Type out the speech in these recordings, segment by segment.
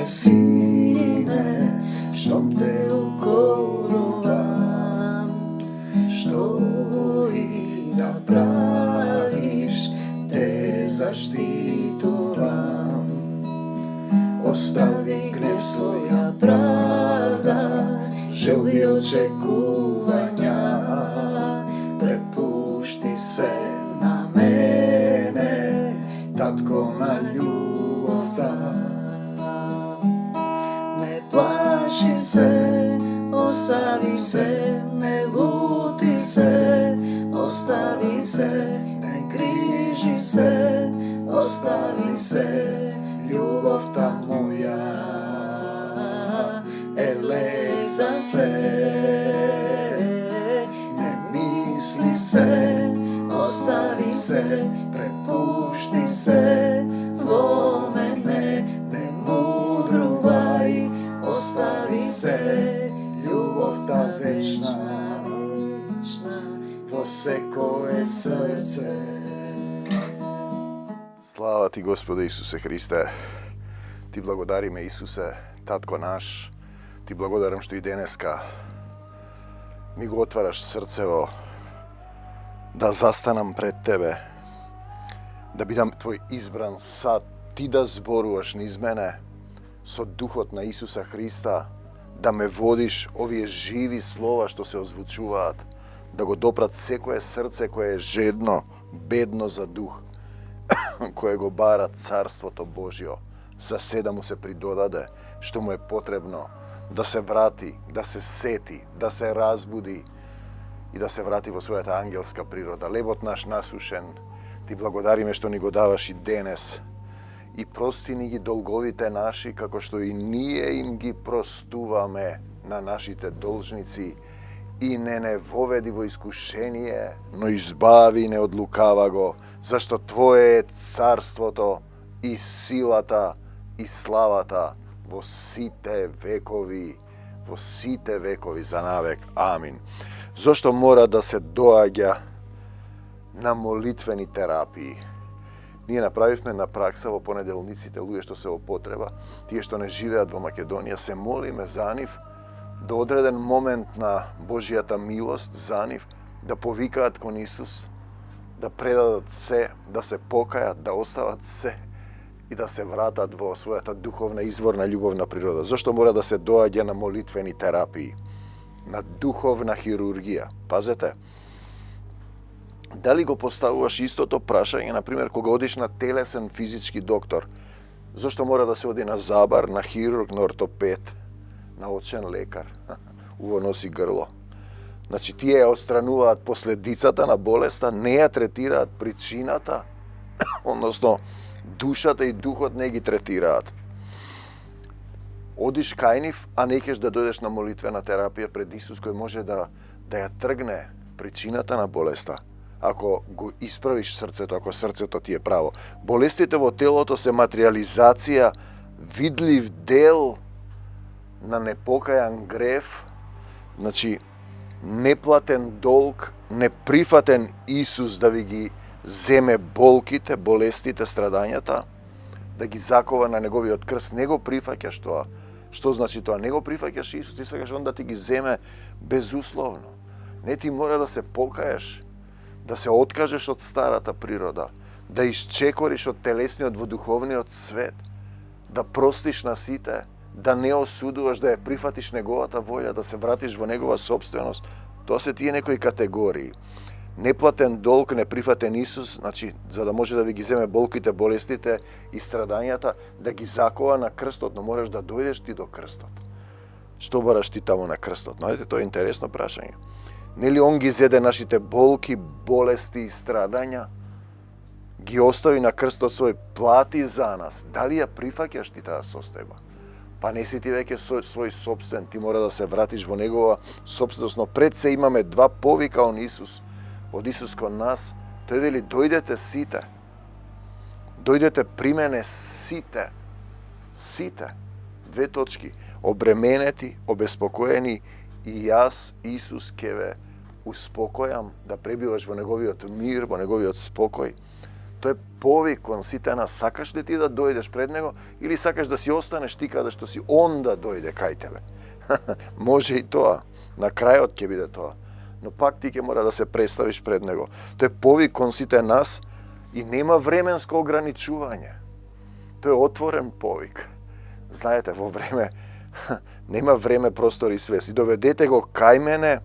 Sine, štom te ukorovam, što i da praviš, te zaštitovam. Ostavi gnev svoja pravda, želbi očekuvanja, prepušti se na mene, tatko, na ljubav ta. Ne plaši se, ostavi se, ne luti se, ostavi se, ne griži se, ostavi se, ljubav ta moja, eleza se, ne misli se, ostavi se, prepušti se, vo mene, ne mudruvaj, ostavi se, ljubav ta večna, vo sekoje srce. Slava ti, Gospode Isuse Hriste. Ti blagodarime, Isuse, Tatko naš. Ti blagodarim što i deneska mi go otvaraš srcevo da zastanam pred Tebe, da budem Tvoj izbran sad, Ti da zboruvaš niz mene so duhot na Isusa Hrista, da me vodiš ovije živi slova što se ozvučuvat, da go doprat sekoje srce koje je žedno, bedno za duh, koje go bara carstvo to Božjo, za seda mu se pridodade, što mu je potrebno da se vrati, da se seti, da se razbudi i da se vrati vo svoja ta angelska priroda. Lebot naš nasušen, ti blagodarime što ni go davaš i denes i prosti ni gi dolgovite naši, kako što i nije im gi prostuvame na našite dolžnici i ne vovedi vo iskušenije, no izbavi ne od lukavago, zašto Tvoje je carstvo to i silata i slavata vo site vekovi za navek. Amin. Zašto mora da se doaѓa na molitveni terapiji? Ние направивме на пракса во понеделниците луѓе што се во потреба, тие што не живеат во Македонија, се молиме за нив до одреден момент на Божјата милост за нив, да повикаат кон Исус, да предадат се, да се покајат, да остават се и да се вратат во својата духовна изворна љубовна природа. Зошто мора да се доаѓа на молитвени терапии, на духовна хирургија? Пазете, дали го поставуваш истото прашање, например, кога одиш на телесен физички доктор, зошто мора да се оди на забар, на хирург, на ортопед, на очен лекар, уво носи грло. Значи, тие ја отстрануваат последицата на болеста, не ја третираат причината, односно, душата и духот не ги третираат. Одиш кај нив, а не кеш да дојдеш на молитвена терапија пред Исус, кој може да ја тргне причината на болеста, ако го исправиш срцето, ако срцето ти е право. Болестите во телото се материализација, видлив дел на непокајан грев, значи неплатен долг, неприфатен Исус да ви ги земе болките, болестите, страдањата, да ги закова на неговиот крст. Не го прифаќаш тоа. Што значи тоа? Не го прифаќаш Исус, ти сакаш он да ти ги земе безусловно. Не, ти мора да се покаеш, да се откажеш од старата природа, да исчекориш од телесниот во духовниот свет, да простиш на сите, да не осудуваш, да ја прифатиш неговата волја, да се вратиш во негова собственост. Тоа се тие некои категории. Неплатен долг, неприфатен Исус, значи, за да може да ви ги земе болките, болестите и страдањата, да ги закова на крстот, но можеш да дојдеш ти до крстот. Што бараш ти таму на крстот? Знаете, тоа е интересно прашање. Нели он ги зеде нашите болки, болести и страдања, ги остави на крстот свој, плати за нас. Дали ја прифаќаш ти таа состојба? Па не си ти веќе свој собствен, ти мора да се вратиш во негова собственост, но пред се имаме два повика он Исус, од Исус кон нас. Тој вели, дојдете сите, дојдете при мене сите, две точки, обременети, обеспокоени, и јас, Исус, ке ве успокојам да пребиваш во неговиот мир, во неговиот спокој. Тоа е повик кон сите нас. Сакаш ли ти да дојдеш пред него или сакаш да си останеш ти каде што си, он да дојде кај тебе? Може и тоа. На крајот ќе биде тоа. Но пак ти ќе мора да се представиш пред него. Тој е повик кон сите нас и нема временско ограничување. Тој е отворен повик. Знаете, во време нема време, простор и свест. И доведете го кај мене.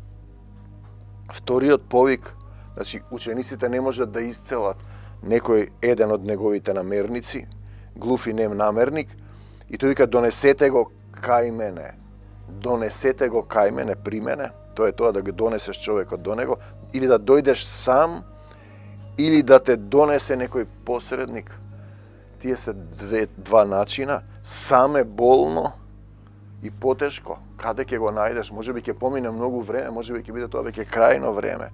Вториот повик, значи учениците не можат да исцелат некој еден од неговите намерници, глув и нем намерник, и тој вика донесете го кај мене. Донесете го кај мене, при мене. Тоа е тоа да го донесеш човекот до него, или да дојдеш сам, или да те донесе некој посредник. Тие се два начина. Сам е болно и потешко. Каде ќе го најдеш? Може би ќе помине многу време, може би ќе биде тоа веќе крајно време.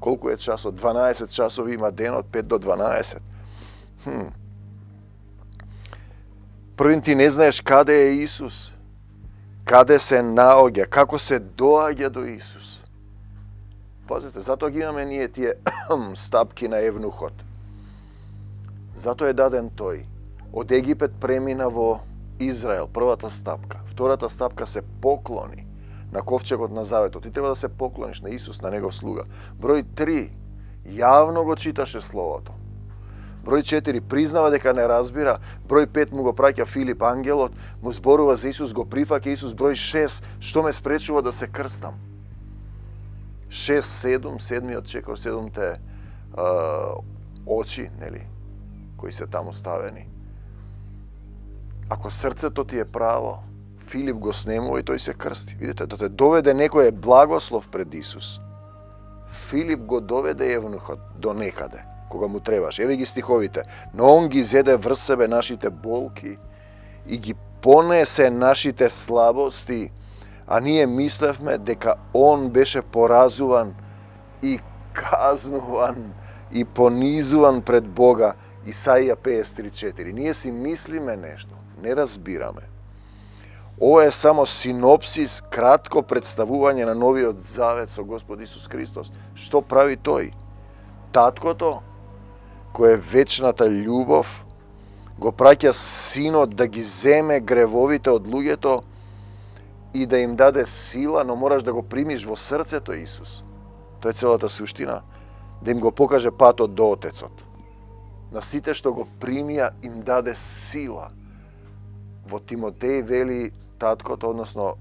Колку е часот? 12 часови има денот, 5 до 12. Првин ти не знаеш каде е Исус, каде се наоѓа, како се доаѓа до Исус. Пазите, затоа ги имаме ние тие стапки на евнухот. Затоа е даден тој. Од Египет премина во Израел, првата стапка. Втората стапка се поклони на ковчегот на заветот. Ти треба да се поклониш на Исус, на негов слуга. Број 3. Јавно го читаше Словото. Број 4. Признава дека не разбира. Број 5. Му го праќа Филип ангелот. Му зборува за Исус, го прифаќа Исус. Број 6. Што ме спречува да се крстам? 6, 7, седмиот чекор, 7-те очи, нели, кои се таму ставени. Ако срцето ти е право, Филип го снемува и тој се крсти. Видите, да те доведе некој благослов пред Исус. Филип го доведе евнухот до некаде, кога му требаш. Еве ги стиховите. Но он ги зеде врз себе нашите болки и ги понесе нашите слабости, а ние мислевме дека он беше поразуван и казнуван и понизуван пред Бога. Исаија 53:4. Ние си мислиме нешто, не разбираме. Ова е само синопсис, кратко представување на новиот завет со Господ Исус Христос. Што прави тој? Таткото, кој е вечната љубов, го праќа синот да ги земе гревовите од луѓето и да им даде сила, но мораш да го примиш во срцето Исус. Тоа е целата суштина. Да им го покаже патот до Отецот. На сите што го примија им даде сила. Во Тимотеј вели таткото, односно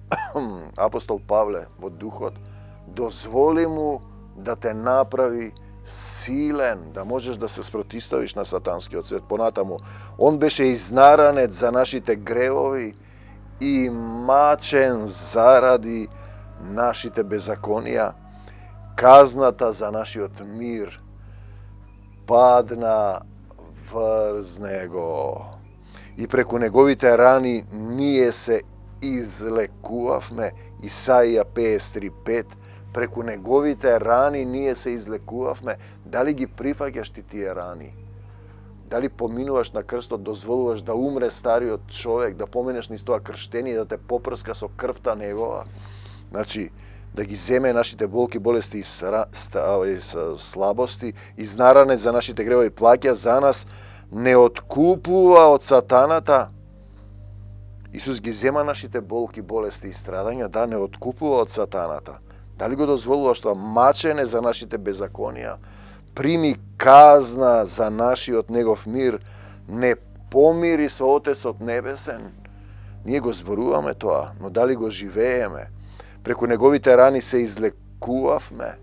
апостол Павле во духот, дозволи му да те направи силен, да можеш да се спротиставиш на сатанскиот свет. Понатаму, он беше изнаранет за нашите гревови и мачен заради нашите беззаконија. Казната за нашиот мир падна врз него. И преку неговите рани ние се излекувавме. Исаија 53:5. Преку неговите рани ние се излекувавме. Дали ги прифаќаш ти тие рани? Дали поминуваш на крстот, дозволуваш да умре стариот човек, да поминеш низ тоа крштение, да те попрска со крвта негова? Значи, да ги земе нашите болки, болести и слабости, изнаранет за нашите гревови, плаќа за нас, не откупува од сатаната. Исус ги зема нашите болки, болести и страдања, да, не откупува од сатаната. Дали го дозволуваш тоа? Мачене за нашите беззаконија, прими казна за нашиот негов мир, не помири со Отецот небесен. Ние го зборуваме тоа, но дали го живееме? Преку неговите рани се излекувавме.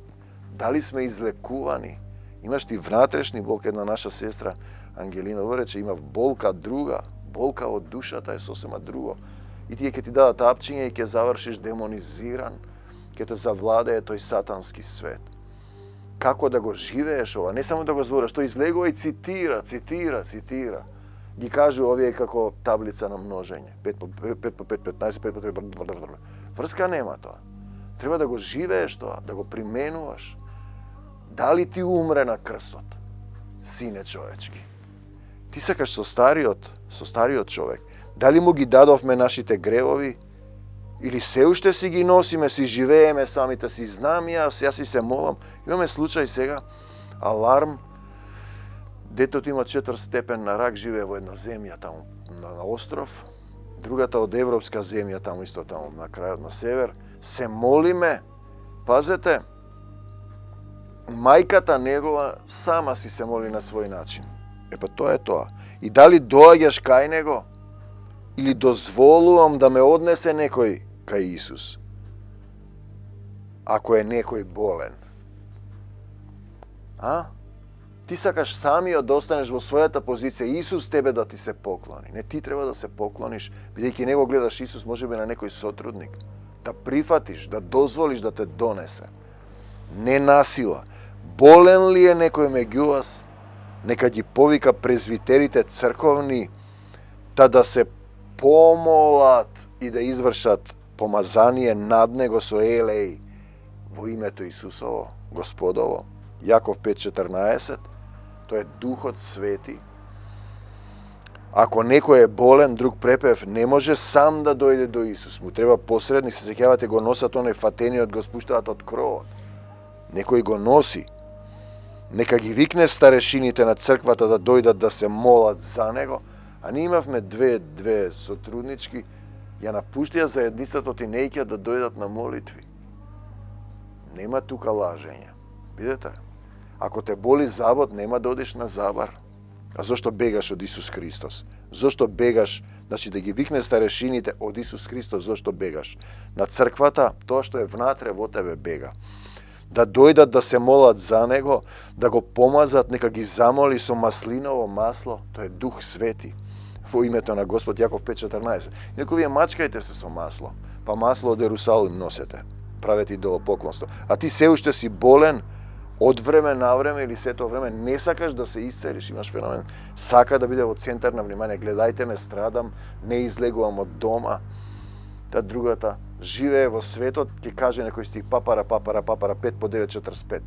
Дали сме излекувани? Имаш ти внатрешни болки, една наша сестра Ангелина рече, има болка друга, болка од душата е сосема друго. И тие ќе ти дадат апчиња и ќе завршиш демонизиран, ќе те завладее тој сатански свет. Како да го живееш ова? Не само да го збораш, тој излегува и цитира. Ги кажу овие како таблица на множење. 5 по 5, 15, 5 по 3. Врска нема тоа. Треба да го живееш тоа, да го применуваш. Дали ти умре на крстот, сине човечки? Ти сакаш со стариот човек. Дали му ги дадовме нашите гревови? Или се уште си ги носиме, си живееме самите, си знам јас си се молам. Имаме случај сега, аларм, Детето има 4 степен на рак, живее во една земја таму на остров. Другата од европска земја, таму исто таму на крајот на север. Се молиме, пазете, мајката негова сама си се моли на свој начин. Епа тоа е тоа. И дали доаѓаш кај него, или дозволувам да ме однесе некој кај Исус, ако е некој болен. Ти сакаш самиот да останеш во својата позиција, Исус тебе да ти се поклони. Не ти треба да се поклониш, бидејќи него гледаш Исус, можеби на некој сотрудник. Да прифатиш, да дозволиш да те донесе. Не насила. Болен ли е некој меѓу вас, нека ги повика презвитерите црковни, да се помолат и да извршат помазание над него со елеј во името Исусово, Господово. Јаков 5:14, тоа е Духот Свети. Ако некој е болен, друг препев не може сам да дојде до Исус. Му треба посредник, се сеќавате, го носат оној фатениот, го спуштаат од кровот. Некој го носи. Нека ги викне старешините на црквата да дојдат да се молат за него. А ние имавме две сотруднички, ја напуштија заедницата и не ќе да дојдат на молитви. Нема тука лажење. Видете? Ако те боли забот, нема да одиш на забар. А зошто бегаш од Исус Христос? Зошто бегаш, значи да ги викне старешините од Исус Христос, зошто бегаш? На црквата, тоа што е внатре во тебе бега. Да дојдат да се молат за него, да го помазат, нека ги замоли со маслиново масло, тоа е Дух Свети. Во името на Господ, Јаков 5:14. Некој вие мачкајте се со масло, па масло од Ерусалим носете, правете идолопоклонство. А ти се уште си болен, од време на време или сето време не сакаш да се исцелиш, имаш феномен, сака да биде во центар на внимание, гледајте ме, страдам, не излегувам од дома. Та другата, живее во светот, ќе каже некој стих, папара, 5 по 9:45.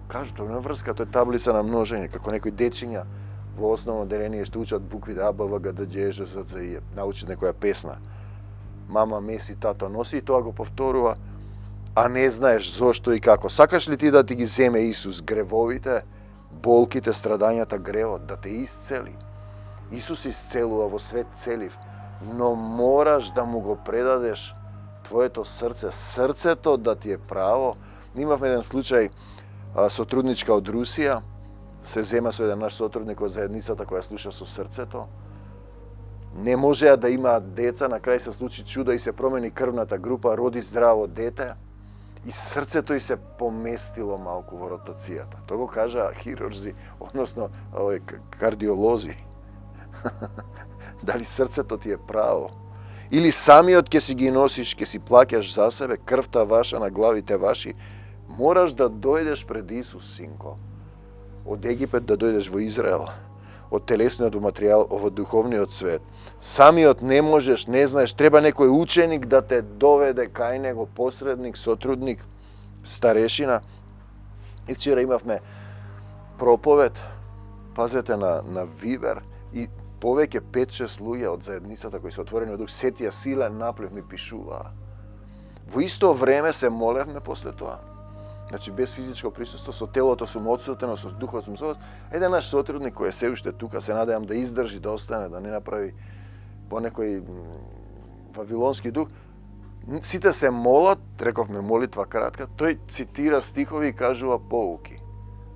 Кажу, тоа не врска, тоа е таблица на множење, како некои дечиња во основно деление што учат буквите А, Б, В, Г, Д, Đ, Ж, З, Ц, И, научат некоја песна. Мама меси, тато носи и тоа го повторува, а не знаеш зошто и како. Сакаш ли ти да ти ги земе Исус гревовите, болките, страдањата, гревот, да те исцели? Исус исцелува во свет целив, но мораш да му го предадеш твоето срце, срцето да ти е право. Имавме еден случај, сотрудничка од Русија, се зема со еден наш сотрудник од заедницата која слуша со срцето. Не можеа да имаат деца, на крај се случи чудо и се промени крвната група, роди здраво дете и срцето ѝ се поместило малку во ротацијата. Тоа го кажа хирурзи, односно кардиолози. Дали срцето ти е право? Или самиот ќе си ги носиш, ќе си плаќаш за себе, крвта ваша на главите ваши, мораш да дојдеш пред Исус, синко. Од Египет да дојдеш во Израел, од телесниот во материјал, во духовниот свет. Самиот не можеш, не знаеш, треба некој ученик да те доведе кај него, посредник, сотрудник, старешина. И вчера имавме проповед, пазете на Вибер, и повеќе 5-6 луѓе од заедницата кои се отворени од дух, сетија силен наплив ми пишуваа. Во исто време се молевме после тоа. Значи без физичко присуство, со телото сум одсутен, со духот сум соодсутен. Еден наш сотрудник кој е се уште тука, се надевам да издржи, да остане, да не направи по некој вавилонски дух. Сите се молат, рековме молитва кратка, тој цитира стихови и кажува поуки.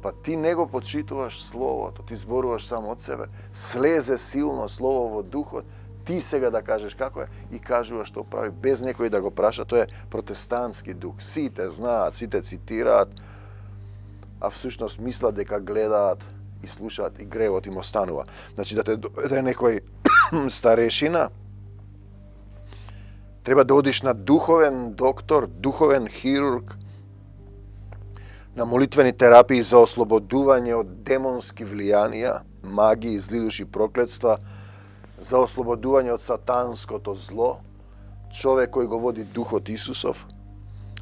Па ти не го почитуваш Словото, ти зборуваш само од себе. Слезе силно Слово во духот, ти сега да кажеш како е и кажуваш што прави, без некој да го праша. Тоа е протестантски дух. Сите знаат, сите цитираат, а всушност мислат дека гледаат и слушаат и гревот им останува. Значи да те доведе некој старешина, треба да одиш на духовен доктор, духовен хирург, на молитвени терапии за ослободување од демонски влијанија, магии, зли души, проклетства, за ослободување од сатанското зло, човек кој го води Духот Исусов.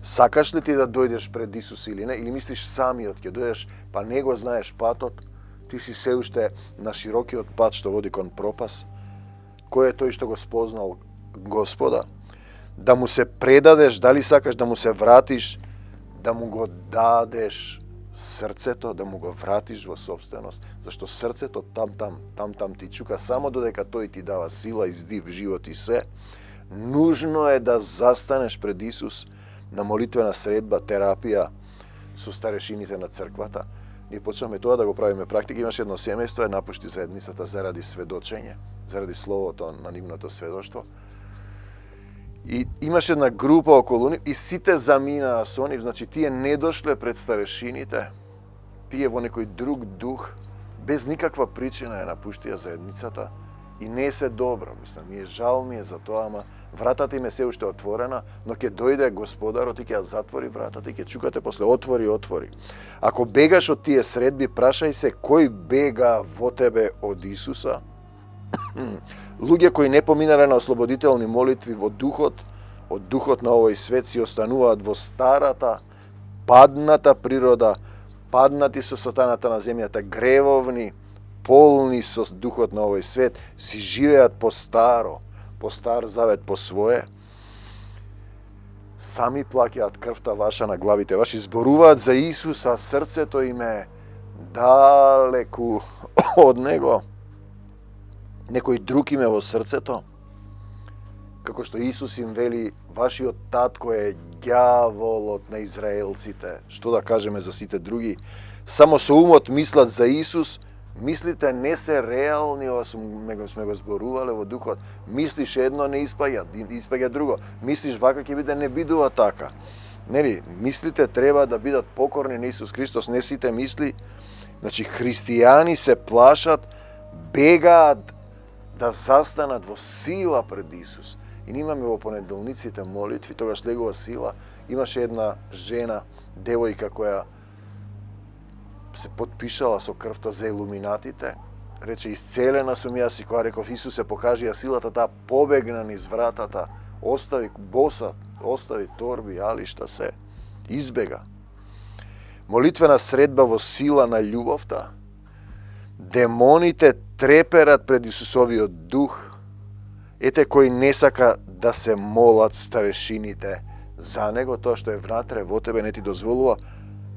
Сакаш ли ти да дојдеш пред Исус или не? Или мислиш самиот ќе дојдеш, па не го знаеш патот, ти си се уште на широкиот пат што води кон пропас? Кој е тој што го спознал Господа? Да му се предадеш, дали сакаш да му се вратиш, да му го дадеш срцето, да му го вратиш во собственост, зашто срцето там ти чука само додека тој ти дава сила и здив живот и се. Нужно е да застанеш пред Исус на молитвена средба, терапија со старешините на црквата. Ние почнаме тоа да го правиме практика. Имаше едно семејство, напушти заедницата заради сведочење, заради словото на нивното сведоштво. И имаше една група околу нив и сите заминаа со нив, значи тие не дошле пред старешините, тие во некој друг дух, без никаква причина ја напуштија заедницата и не се добро. Мислам, ми е за тоа, ама вратата им е се уште отворена, но ќе дојде Господарот и ќе ја затвори вратата и ќе чукате после отвори. Ако бегаш од тие средби, прашај се кој бега во тебе од Исуса. Луѓе кои не поминале на ослободителни молитви во духот, од духот на овој свет си остануваат во старата, падната природа, паднати со сатаната на земјата, гревовни, полни со духот на овој свет, си живеат по стар завет, по свое. Сами плаќаат крвта ваша на главите ваши, зборуваат за Исуса, а срцето им е далеку од Него. Некој друг им е во срцето, како што Исус им вели, вашиот татко е ѓаволот на израелците. Што да кажеме за сите други? Само со умот мислат за Исус, мислите не се реални, ова сме го зборувале во духот. Мислиш едно, не испаѓа друго. Мислиш вака ќе биде, не бидува така. Нели, мислите треба да бидат покорни на Исус Христос, не сите мисли. Значи, христијани се плашат, бегаат да застанат во сила пред Исус. И ние имаме во понеделниците молитви, тогаш легува сила. Имаше една жена, девојка која се подпишала со крвта за илуминатите. Рече, исцелена сум јас, и кога реков Исусе покажи ја силата, таа побегна низ вратата, остави босат, остави торби, алишта, се. Избега. Молитвена средба во сила на љубовта. Демоните треперат пред Исусовиот дух. Ете кој не сака да се молат старешините за него, тоа што е внатре во тебе не ти дозволува.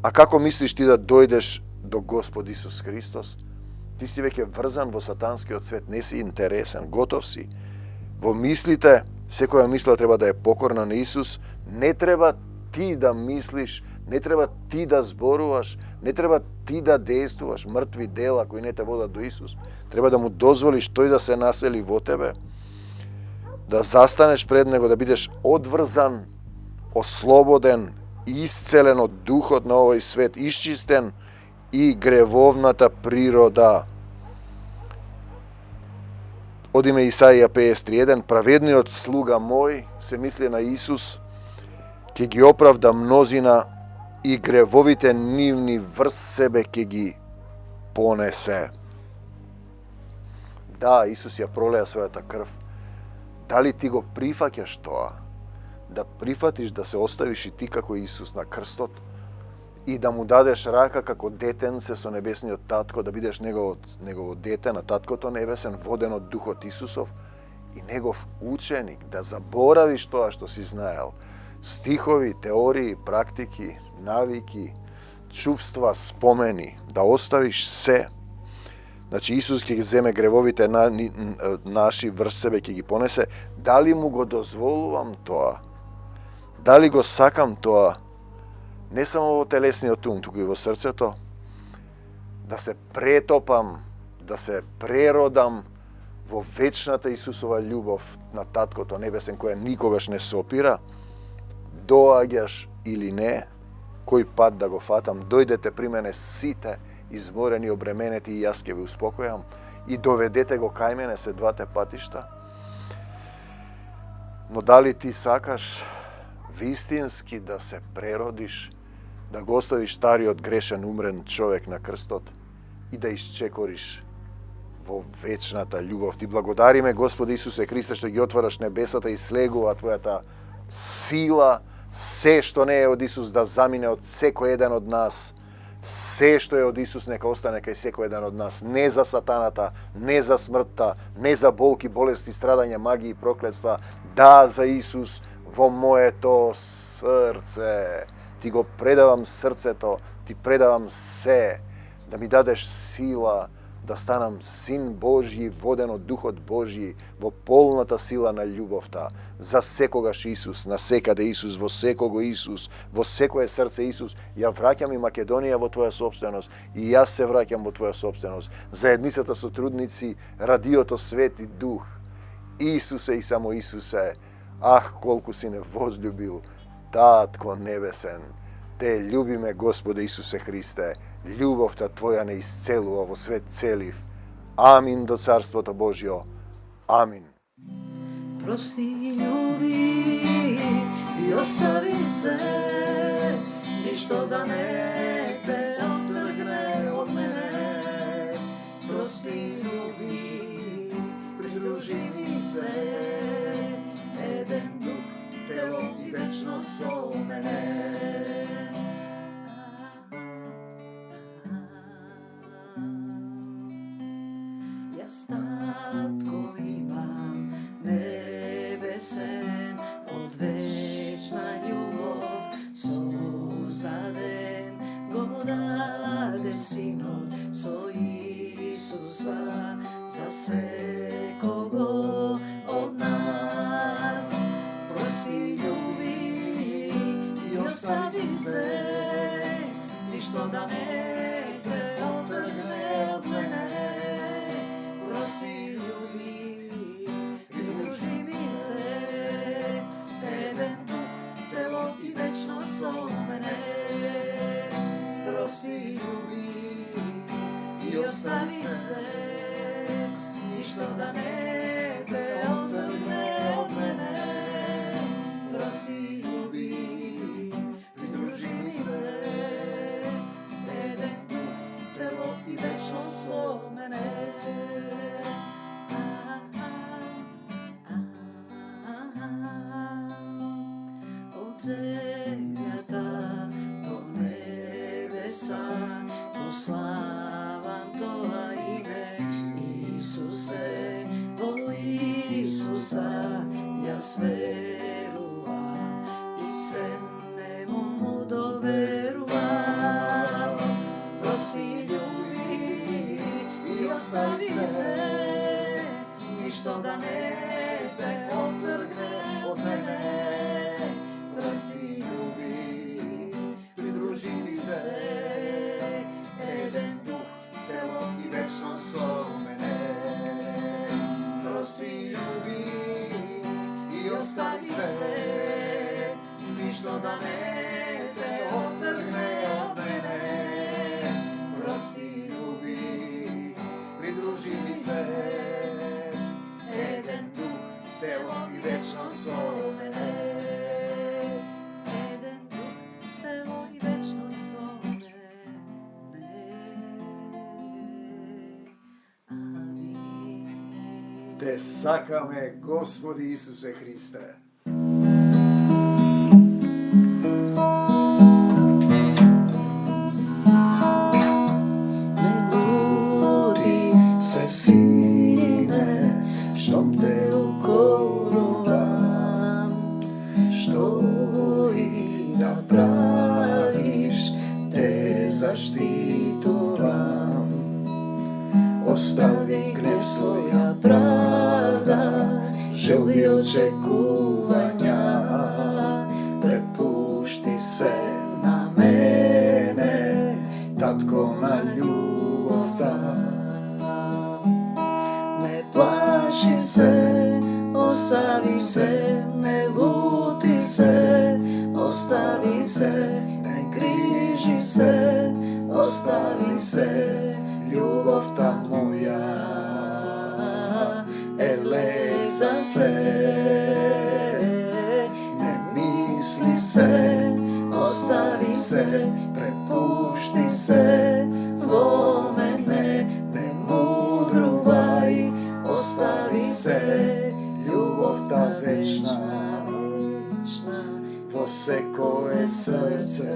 А како мислиш ти да дојдеш до Господ Исус Христос? Ти си веќе врзан во сатанскиот свет, не си интересен, готов си. Во мислите, секоја мисла треба да е покорна на Исус, не треба ти да мислиш, не треба ти да зборуваш, не треба ти да действуваш мртви дела кои не те водат до Исус. Треба да му дозволиш тој да се насели во тебе, да застанеш пред него, да бидеш одврзан, ослободен, исцелен од духот на овој свет, исчистен и гревовната природа. Од име Исаија 53:1, праведниот слуга мој, се мисли на Исус, ќе ги оправда мнозина и гревовите нивни врз себе ќе ги понесе. Да, Исус ја пролеа својата крв. Дали ти го прифаќаш тоа? Да прифатиш да се оставиш и ти како Исус на крстот и да му дадеш рака како детенце со небесниот татко, да бидеш негово дете на таткото небесен, воден од Духот Исусов и негов ученик, да заборавиш тоа што си знаел. Стихови, теории, практики, навики, чувства, спомени, да оставиш се. Значи Исус ќе ги земе гревовите наши врз себе, ќе ги понесе. Дали му го дозволувам тоа? Дали го сакам тоа? Не само во телесниот ум, туку и во срцето. Да се претопам, да се преродам во вечната Исусова љубов на Таткото Небесен, која никогаш не сопира. Доаѓаш или не, кој пат да го фатам, дојдете при мене сите, изморени, обременети, и јас ќе ви успокојам, и доведете го кај мене се двата патишта. Но дали ти сакаш вистински да се преродиш, да го оставиш стариот грешен умрен човек на крстот и да исчекориш во вечната љубов? Ти благодариме, Господи Исусе Христе, што ги отвараш небесата и слегува Твојата сила, се што не е од Исус да замине од секој еден од нас. Се што е од Исус нека остане кај секој еден од нас. Не за сатаната, не за смртта, не за болки, болести, страдања, магии и проклетства. Да, за Исус во моето срце. Ti го предавам срцето, ти предавам се, да ми дадеш сила да станам син Божји, воден од Духот Божји, во полната сила на љубовта. За секогаш Исус, на секаде Исус, во секого Исус, во секое срце Исус. Ја враќам и Македонија во Твоја собственост, и јас се враќам во Твоја собственост. Заедницата со трудници, радиото Свети Дух. Исусе и само Исусе, ах, колку си не возљубил, Татко небесен. Те љубиме, Господе Исусе Христе, љубовта Твоја не исцелува во свет целив. Амин до Царството Божјо. Амин. Прости, љуби и остави се, ништо да не те отргне од мене. Прости, љуби, придружи ми се, еден дух, тело и вечно со мене. Јас татко имам небесен, од вечна љубов создаден, го даде Синот со Исуса за секого од нас. Прости, љуби и остави се, ништо да не те отргне од мене. Прости, љуби, придружи ми се, еден дух, тело и вечно со мене. Прости, љуби и остави се, ништо да не те отргне од мене. Прости, љуби, придружи ми се, еден дух, тело и вечно со мене. Од земјата до небеса пославам Тоа име, Исусе, о Исуса, јас верувам и се нему му доверувам. Прости, љуби и остави се, ништо да не те отргне од мене. Прости, љуби, придружи ми се, еден дух, тело и вечно со мене. Прости, љуби и остави се, ништо да не те отргне од мене. Прости, љуби, придружи ми се, еден дух, тело и вечно со мене. Еден дух, тело и вечно со мене. Амин. Те сакаме, Господи Исусе Христе. Се, сине, штом те укорувам, што и да правиш, те заштитувам. Остави гнев своја правда, жели очекувања, препушти се на мене, Татко на љубовта. Не плаши се, остави се, не лути се, остави се, не грижи се, остави се, љубовта моја е лек за се. Не мисли се, остави се, препушти се, во мене не мудрувај, остави се, љубовта вечна, во секое срце.